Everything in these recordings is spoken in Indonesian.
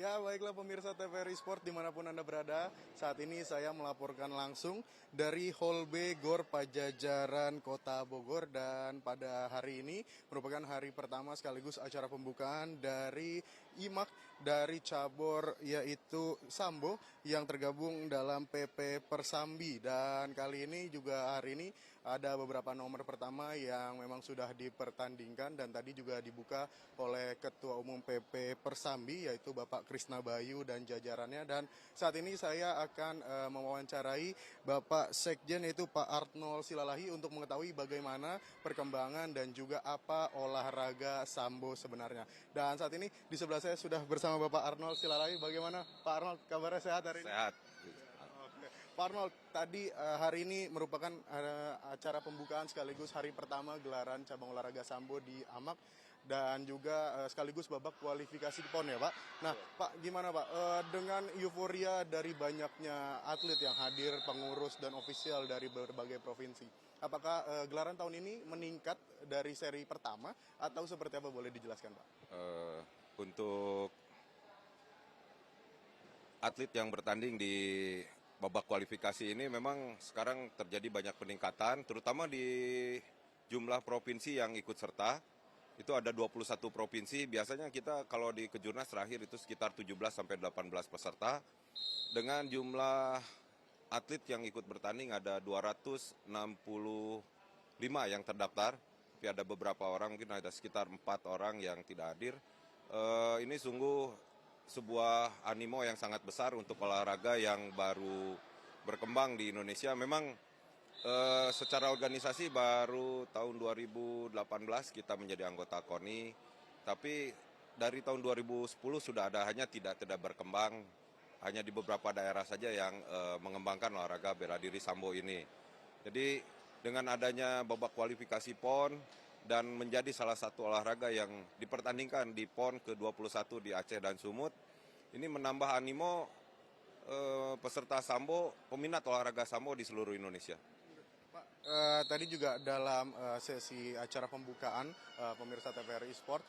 Ya, baiklah pemirsa TVRI Sport dimanapun Anda berada. Saat ini saya melaporkan langsung dari Hall B Gor Pajajaran Kota Bogor. Dan pada hari ini merupakan hari pertama sekaligus acara pembukaan dari IMAK dari cabur yaitu Sambo yang tergabung dalam PP Persambi. Dan kali ini juga hari ini ada beberapa nomor pertama yang memang sudah dipertandingkan dan tadi juga dibuka oleh Ketua Umum PP Persambi yaitu Bapak Krisna Bayu dan jajarannya. Dan saat ini saya akan mewawancarai Bapak Sekjen yaitu Pak Arnold Silalahi untuk mengetahui bagaimana perkembangan dan juga apa olahraga Sambo sebenarnya. Dan saat ini di sebelah saya sudah bersama Bapak Arnold Silalahi. Bagaimana Pak Arnold, kabarnya sehat hari ini? Sehat. Oke. Pak Arnold, tadi hari ini merupakan acara pembukaan sekaligus hari pertama gelaran cabang olahraga Sambo di AMAK dan juga sekaligus babak kualifikasi PON ya Pak. Nah Pak, gimana Pak dengan euforia dari banyaknya atlet yang hadir, pengurus dan ofisial dari berbagai provinsi, apakah gelaran tahun ini meningkat dari seri pertama atau seperti apa, boleh dijelaskan Pak? Untuk atlet yang bertanding di babak kualifikasi ini memang sekarang terjadi banyak peningkatan, terutama di jumlah provinsi yang ikut serta. Itu ada 21 provinsi, biasanya kita kalau di Kejurnas terakhir itu sekitar 17-18 peserta. Dengan jumlah atlet yang ikut bertanding ada 265 yang terdaftar, tapi ada beberapa orang, mungkin ada sekitar 4 orang yang tidak hadir. Ini sungguh sebuah animo yang sangat besar untuk olahraga yang baru berkembang di Indonesia. Memang secara organisasi baru tahun 2018 kita menjadi anggota KONI, tapi dari tahun 2010 sudah ada, hanya tidak berkembang, hanya di beberapa daerah saja yang mengembangkan olahraga bela diri Sambo ini. Jadi dengan adanya babak kualifikasi PON dan menjadi salah satu olahraga yang dipertandingkan di PON ke-21 di Aceh dan Sumut, ini menambah animo peserta Sambo, peminat olahraga Sambo di seluruh Indonesia. Pak, tadi juga dalam sesi acara pembukaan pemirsa TVRI Sport,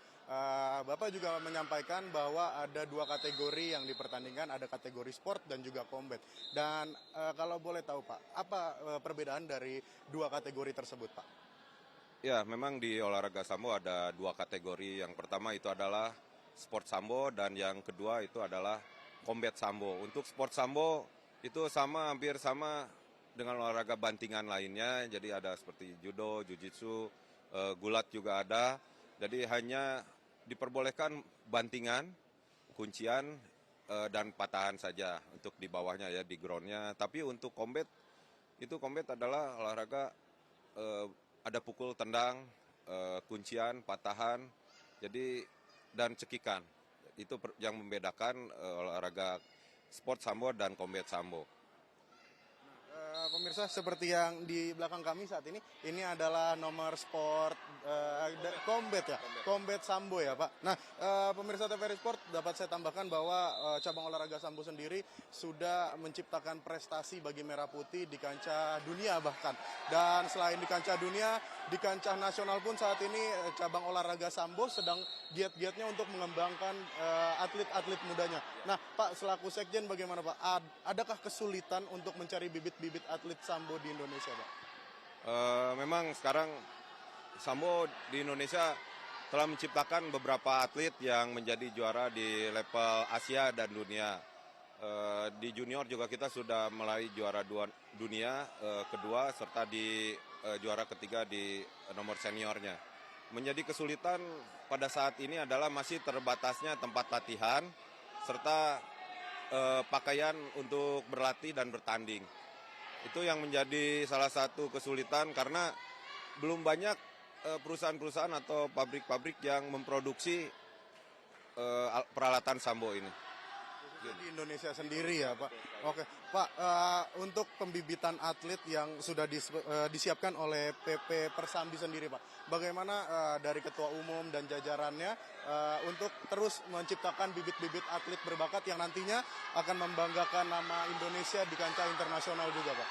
Bapak juga menyampaikan bahwa ada 2 kategori yang dipertandingkan, ada kategori sport dan juga combat. Dan kalau boleh tahu Pak, apa perbedaan dari 2 kategori tersebut Pak? Ya, memang di olahraga Sambo ada 2 kategori. Yang pertama itu adalah sport Sambo dan yang kedua itu adalah combat Sambo. Untuk sport Sambo itu hampir sama dengan olahraga bantingan lainnya, jadi ada seperti judo, jujitsu, gulat juga ada. Jadi hanya diperbolehkan bantingan, kuncian, dan patahan saja untuk di bawahnya ya, di groundnya. Tapi untuk combat, itu combat adalah olahraga ada pukul tendang, kuncian, patahan, jadi dan cekikan. Itu yang membedakan olahraga sport Sambo dan combat Sambo. Pemirsa, seperti yang di belakang kami saat ini adalah nomor sport combat ya, combat Sambo ya Pak. Nah, pemirsa TVRI Sport, dapat saya tambahkan bahwa cabang olahraga Sambo sendiri sudah menciptakan prestasi bagi Merah Putih di kancah dunia bahkan. Dan selain di kancah dunia, di kancah nasional pun saat ini cabang olahraga Sambo sedang giat-giatnya untuk mengembangkan atlet-atlet mudanya. Nah, Pak selaku Sekjen bagaimana Pak? Adakah kesulitan untuk mencari bibit-bibit atlet Sambo di Indonesia Pak? Memang sekarang Sambo di Indonesia telah menciptakan beberapa atlet yang menjadi juara di level Asia dan dunia. Di junior juga kita sudah meraih juara dunia kedua serta di juara ketiga di nomor seniornya. Menjadi kesulitan pada saat ini adalah masih terbatasnya tempat latihan serta pakaian untuk berlatih dan bertanding. Itu yang menjadi salah satu kesulitan karena belum banyak perusahaan-perusahaan atau pabrik-pabrik yang memproduksi peralatan Sambo ini. Di Indonesia sendiri ya Pak. Oke Pak, untuk pembibitan atlet yang sudah disiapkan oleh PP Persambi sendiri Pak, bagaimana dari Ketua Umum dan jajarannya untuk terus menciptakan bibit-bibit atlet berbakat yang nantinya akan membanggakan nama Indonesia di kancah internasional juga Pak?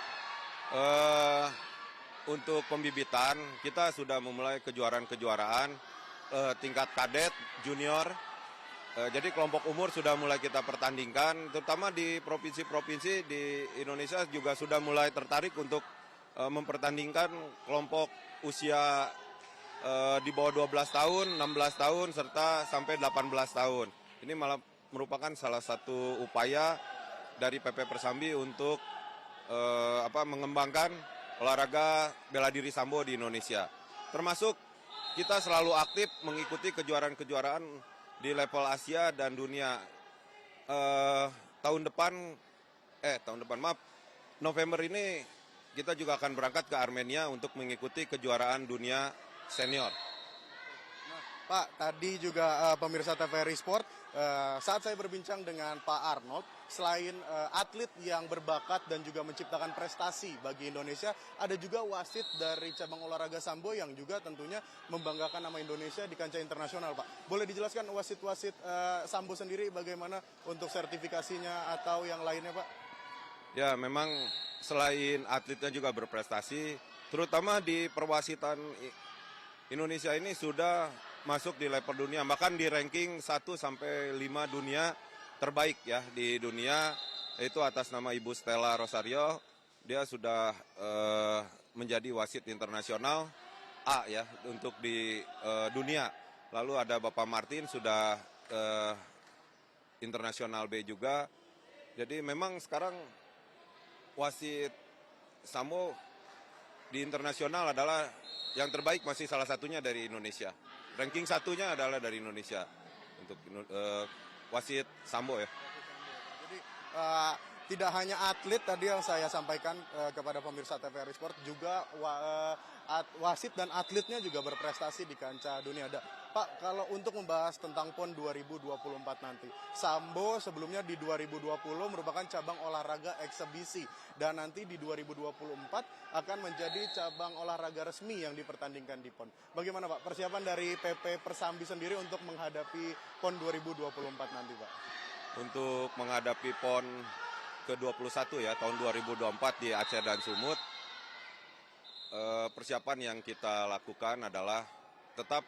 Untuk pembibitan kita sudah memulai kejuaraan-kejuaraan tingkat kadet, junior, Jadi kelompok umur sudah mulai kita pertandingkan, terutama di provinsi-provinsi di Indonesia juga sudah mulai tertarik untuk mempertandingkan kelompok usia di bawah 12 tahun, 16 tahun, serta sampai 18 tahun. Ini malah merupakan salah satu upaya dari PP Persambi untuk mengembangkan olahraga bela diri sambo di Indonesia. Termasuk kita selalu aktif mengikuti kejuaraan-kejuaraan di level Asia dan dunia. November ini kita juga akan berangkat ke Armenia untuk mengikuti kejuaraan dunia senior. Pak, tadi juga pemirsa TVRI Sport, saat saya berbincang dengan Pak Arnold, selain atlet yang berbakat dan juga menciptakan prestasi bagi Indonesia, ada juga wasit dari cabang olahraga sambo yang juga tentunya membanggakan nama Indonesia di kancah internasional, Pak. Boleh dijelaskan wasit-wasit sambo sendiri bagaimana untuk sertifikasinya atau yang lainnya, Pak? Ya, memang selain atletnya juga berprestasi, terutama di perwasitan Indonesia ini sudah masuk di level dunia, bahkan di ranking 1 sampai 5 dunia terbaik ya di dunia, itu atas nama Ibu Stella Rosario. Dia sudah menjadi wasit internasional A ya untuk di dunia. Lalu ada Bapak Martin sudah internasional B juga. Jadi memang sekarang wasit sambo di internasional adalah yang terbaik, masih salah satunya dari Indonesia. Ranking satunya adalah dari Indonesia untuk wasit sambo ya. Jadi tidak hanya atlet tadi yang saya sampaikan kepada pemirsa TVRI Sport, juga wasit dan atletnya juga berprestasi di kancah dunia. Pak, kalau untuk membahas tentang PON 2024 nanti, sambo sebelumnya di 2020 merupakan cabang olahraga eksebisi, dan nanti di 2024 akan menjadi cabang olahraga resmi yang dipertandingkan di PON. Bagaimana Pak persiapan dari PP Persambi sendiri untuk menghadapi PON 2024 nanti, Pak? Untuk menghadapi PON ke-21 ya tahun 2024 di Aceh dan Sumut, persiapan yang kita lakukan adalah tetap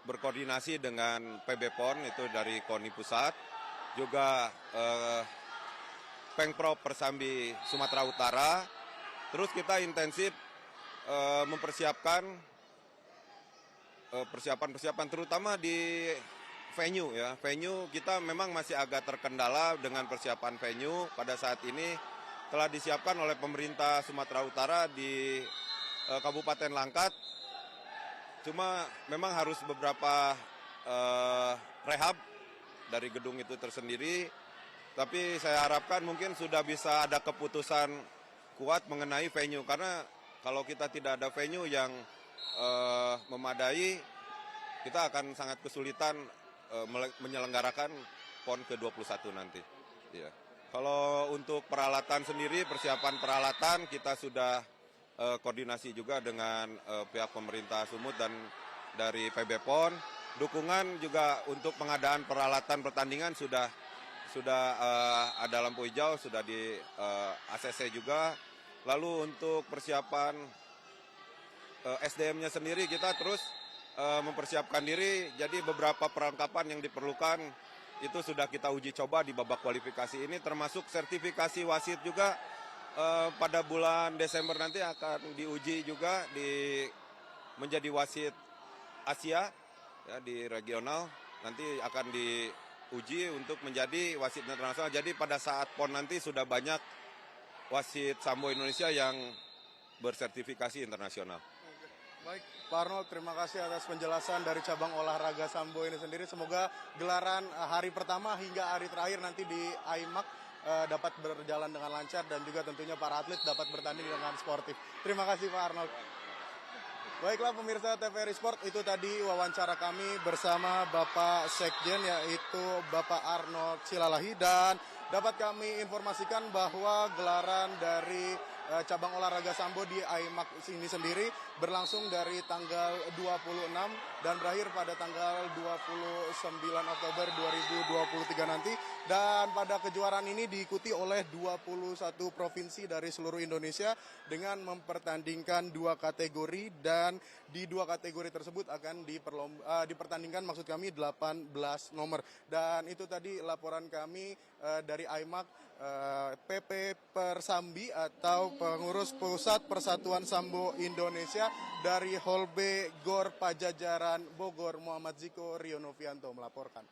berkoordinasi dengan PB PON itu dari KONI Pusat, juga Pengprov Persambi Sumatera Utara. Terus kita intensif mempersiapkan persiapan terutama di venue ya. Venue kita memang masih agak terkendala dengan persiapan venue. Pada saat ini telah disiapkan oleh pemerintah Sumatera Utara di Kabupaten Langkat. Cuma memang harus beberapa rehab dari gedung itu tersendiri. Tapi saya harapkan mungkin sudah bisa ada keputusan kuat mengenai venue. Karena kalau kita tidak ada venue yang memadai, kita akan sangat kesulitan menyelenggarakan PON ke-21 nanti. Ya. Kalau untuk peralatan sendiri, persiapan peralatan kita sudah koordinasi juga dengan pihak pemerintah Sumut dan dari PB PON. Dukungan juga untuk pengadaan peralatan pertandingan sudah ada lampu hijau, sudah di ACC juga. Lalu untuk persiapan SDM-nya sendiri kita terus mempersiapkan diri. Jadi beberapa perlengkapan yang diperlukan itu sudah kita uji coba di babak kualifikasi ini, termasuk sertifikasi wasit juga. Pada bulan Desember nanti akan diuji juga menjadi wasit Asia ya, di regional, nanti akan diuji untuk menjadi wasit internasional. Jadi pada saat PON nanti sudah banyak wasit sambo Indonesia yang bersertifikasi internasional. Baik, Pak Arnold, terima kasih atas penjelasan dari cabang olahraga sambo ini sendiri. Semoga gelaran hari pertama hingga hari terakhir nanti di IMAK dapat berjalan dengan lancar, dan juga tentunya para atlet dapat bertanding dengan sportif. Terima kasih Pak Arnold. Baiklah pemirsa TVRI Sport, itu tadi wawancara kami bersama Bapak Sekjen, yaitu Bapak Arnold Silalahi, dan dapat kami informasikan bahwa gelaran dari cabang olahraga sambo di IMAX ini sendiri berlangsung dari tanggal 26 dan berakhir pada tanggal 29 Oktober 2023 nanti. Dan pada kejuaraan ini diikuti oleh 21 provinsi dari seluruh Indonesia dengan mempertandingkan 2 kategori, dan di 2 kategori tersebut akan dipertandingkan maksud kami 18 nomor. Dan itu tadi laporan kami dari IMAX PP Persambi atau Pengurus Pusat Persatuan Sambo Indonesia dari Hall B GOR Pajajaran Bogor. Muhammad Ziko Rionovianto melaporkan.